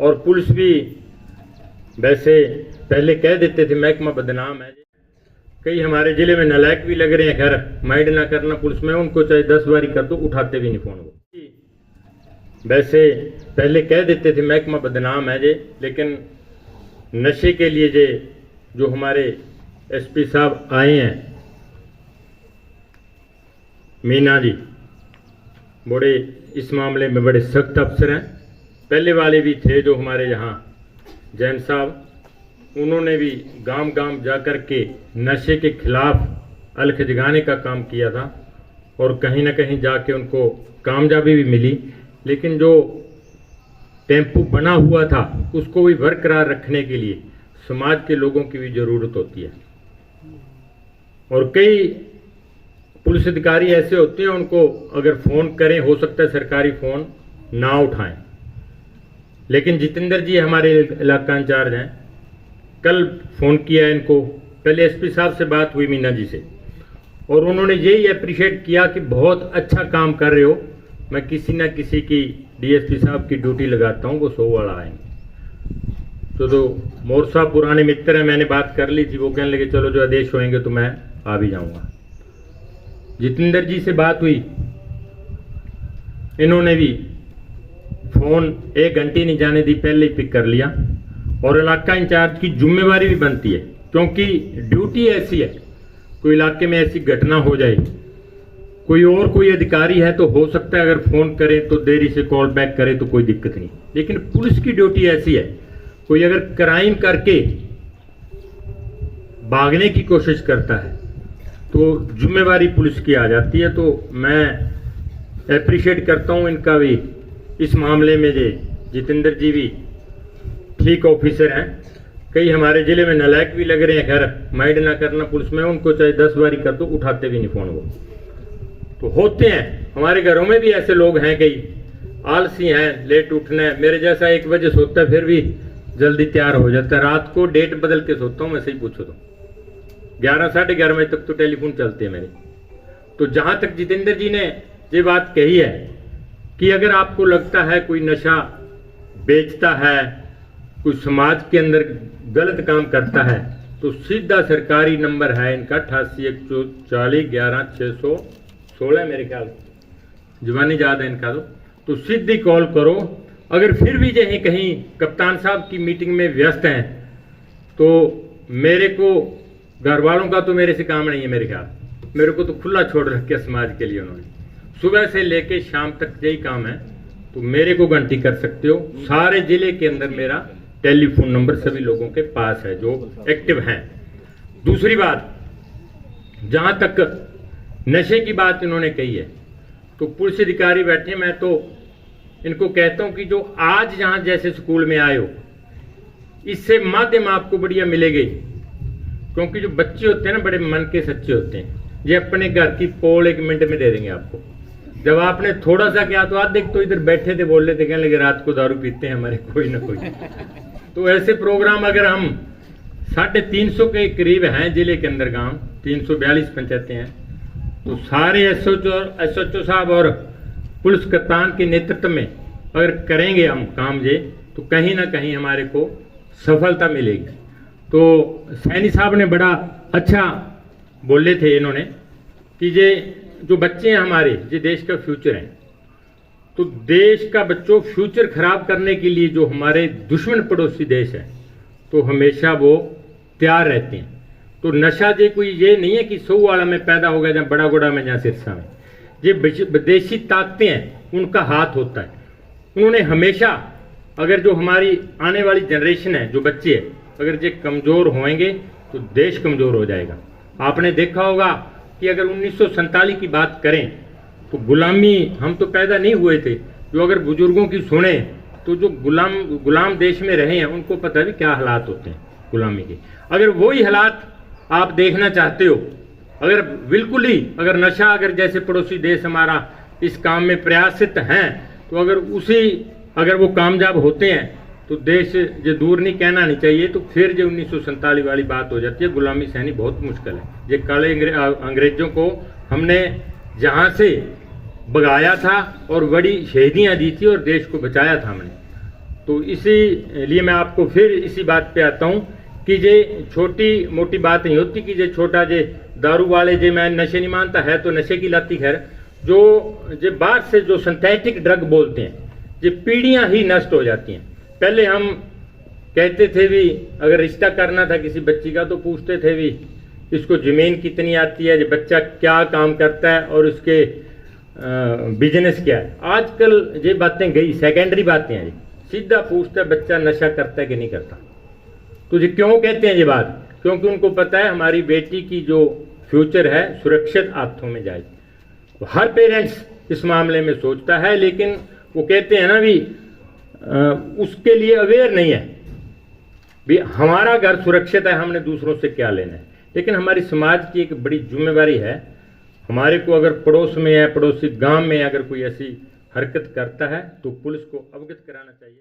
और पुलिस भी वैसे पहले कह देते थे महकमा बदनाम है। कई हमारे जिले में नालायक भी लग रहे हैं, खैर माइंड ना करना पुलिस में, उनको चाहे 10 बारी कर दो उठाते भी नहीं फोन वो। वैसे पहले कह देते थे महकमा बदनाम है जे, लेकिन नशे के लिए जे जो हमारे एसपी साहब आए हैं मीना जी, बड़े इस मामले में बड़े सख्त अफसर हैं। पहले वाले भी थे जो हमारे यहाँ जैन साहब, उन्होंने भी गांव गांव जाकर के नशे के खिलाफ अलख जगाने का काम किया था और कहीं ना कहीं जाके उनको कामयाबी भी मिली। लेकिन जो टेम्पू बना हुआ था उसको भी बरकरार रखने के लिए समाज के लोगों की भी जरूरत होती है। और कई पुलिस अधिकारी ऐसे होते हैं, उनको अगर फोन करें हो सकता है सरकारी फोन ना उठाएं। लेकिन जितेंद्र जी हमारे इलाका इंचार्ज हैं, कल फोन किया इनको, पहले एसपी साहब से बात हुई मीना जी से, और उन्होंने यही अप्रिशिएट किया कि बहुत अच्छा काम कर रहे हो, मैं किसी ना किसी की डीएसपी साहब की ड्यूटी लगाता हूँ, वो 100 वाला आएंगे। तो मोर साहब पुराने मित्र हैं, मैंने बात कर ली थी, वो कहने लगे चलो जो आदेश होंगे तो मैं आ भी जाऊंगा। जितेंद्र जी से बात हुई, इन्होंने भी फोन 1 घंटे नहीं जाने दी, पहले ही पिक कर लिया। और इलाका इंचार्ज की जिम्मेवारी भी बनती है, क्योंकि ड्यूटी ऐसी है, कोई इलाके में ऐसी घटना हो जाए, कोई अधिकारी है तो हो सकता है अगर फोन करे तो देरी से कॉल बैक करे तो कोई दिक्कत नहीं। लेकिन पुलिस की ड्यूटी ऐसी है, कोई अगर क्राइम करके भागने की कोशिश करता है तो जिम्मेवारी पुलिस की आ जाती है। तो मैं एप्रिशिएट करता हूं इनका भी इस मामले में। जितेंद्र जी भी ठीक ऑफिसर हैं। कई हमारे जिले में नालायक भी लग रहे हैं, खैर माइंड ना करना पुलिस में, उनको चाहे 10 बारी कर दो उठाते भी नहीं फोन वो। तो होते हैं हमारे घरों में भी ऐसे लोग हैं, कई आलसी हैं, लेट उठना है। मेरे जैसा 1 बजे सोता है फिर भी जल्दी तैयार हो जाता है, रात को डेट बदल के सोता हूं मैं, सही पूछो तो 11 साढ़े 11 बजे तक तो टेलीफोन चलते हैं मेरे। तो जहां तक जितेंद्र जी ने ये बात कही है कि अगर आपको लगता है कोई नशा बेचता है, कोई समाज के अंदर गलत काम करता है, तो सीधा सरकारी नंबर है इनका 88 140 11 616 मेरे ख्याल, जवानी याद है इनका। तो सीधी कॉल करो। अगर फिर भी जो कहीं कप्तान साहब की मीटिंग में व्यस्त हैं तो मेरे को घर वालों का तो मेरे से काम नहीं है, मेरे ख्याल मेरे को तो खुला छोड़ रखा समाज के लिए उन्होंने, सुबह से लेके शाम तक यही काम है। तो मेरे को घंटी कर सकते हो, सारे जिले के अंदर मेरा टेलीफोन नंबर सभी लोगों के पास है जो एक्टिव हैं। दूसरी बात, जहां तक नशे की बात इन्होंने कही है, तो पुलिस अधिकारी बैठे, मैं तो इनको कहता हूं कि जो आज जहां जैसे स्कूल में आए हो, इससे माध्यम आपको बढ़िया मिलेगी। क्योंकि जो बच्चे होते हैं ना, बड़े मन के सच्चे होते हैं, ये अपने घर की पोल 1 मिनट में दे देंगे आपको। जब आपने थोड़ा सा किया तो आधे तो इधर बैठे थे, बोल रहे थे, कहने लगे रात को दारू पीते हैं हमारे कोई ना कोई। तो ऐसे प्रोग्राम अगर हम 350 के करीब हैं जिले के अंदर, गांव 342 पंचायतें हैं, तो सारे एसएचओ साहब और पुलिस कप्तान के नेतृत्व में अगर करेंगे हम काम तो कहीं ना कहीं हमारे को सफलता मिलेगी। तो सैनी साहब ने बड़ा अच्छा बोले थे इन्होंने कि जो बच्चे हैं हमारे, ये देश का फ्यूचर हैं। तो देश का बच्चों फ्यूचर खराब करने के लिए जो हमारे दुश्मन पड़ोसी देश है, तो हमेशा वो तैयार रहते हैं। तो नशा कोई ये नहीं है कि 100 वाला में पैदा हो गया जहाँ बड़ा गोड़ा में जहाँ सिरसा में, ये विदेशी ताकतें हैं, उनका हाथ होता है। उन्होंने हमेशा, अगर जो हमारी आने वाली जनरेशन है, जो बच्चे हैं, अगर ये कमजोर होंगे तो देश कमजोर हो जाएगा। आपने देखा होगा कि अगर 1947 की बात करें तो गुलामी हम तो पैदा नहीं हुए थे। जो अगर बुजुर्गों की सुने तो जो गुलाम देश में रहे हैं उनको पता भी क्या हालात होते हैं गुलामी के। अगर वही हालात आप देखना चाहते हो, अगर बिल्कुल ही अगर नशा, अगर जैसे पड़ोसी देश हमारा इस काम में प्रयासित हैं, तो अगर वो कामयाब होते हैं तो देश जो दूर नहीं कहना नहीं चाहिए। तो फिर जो 1947 वाली बात हो जाती है, गुलामी सहनी बहुत मुश्किल है। ये काले अंग्रेजों को हमने जहाँ से भगाया था और बड़ी शहीदियाँ दी थी और देश को बचाया था हमने। तो इसी लिए मैं आपको फिर इसी बात पे आता हूँ कि ये छोटी मोटी बात नहीं होती कि ये छोटा जे दारू वाले जे मैं नशे नहीं मानता है तो नशे की लाती खैर जो जे बाहर से जो सिंथेटिक ड्रग बोलते हैं ये पीढ़ियां ही नष्ट हो जाती हैं। पहले हम कहते थे भी अगर रिश्ता करना था किसी बच्ची का तो पूछते थे भी इसको जमीन कितनी आती है, ये बच्चा क्या काम करता है और उसके बिजनेस क्या है। आजकल ये बातें गई, सेकेंडरी बातें हैं। सीधा पूछता है बच्चा नशा करता है कि नहीं करता। तो ये क्यों कहते हैं ये बात? क्योंकि उनको पता है हमारी बेटी की जो फ्यूचर है सुरक्षित हाथों में जाए। तो हर पेरेंट्स इस मामले में सोचता है, लेकिन वो कहते हैं ना भी उसके लिए अवेयर नहीं है भी हमारा घर सुरक्षित है, हमने दूसरों से क्या लेना है। लेकिन हमारी समाज की एक बड़ी जिम्मेवारी है, हमारे को अगर पड़ोस में है, पड़ोसी गांव में अगर कोई ऐसी हरकत करता है तो पुलिस को अवगत कराना चाहिए।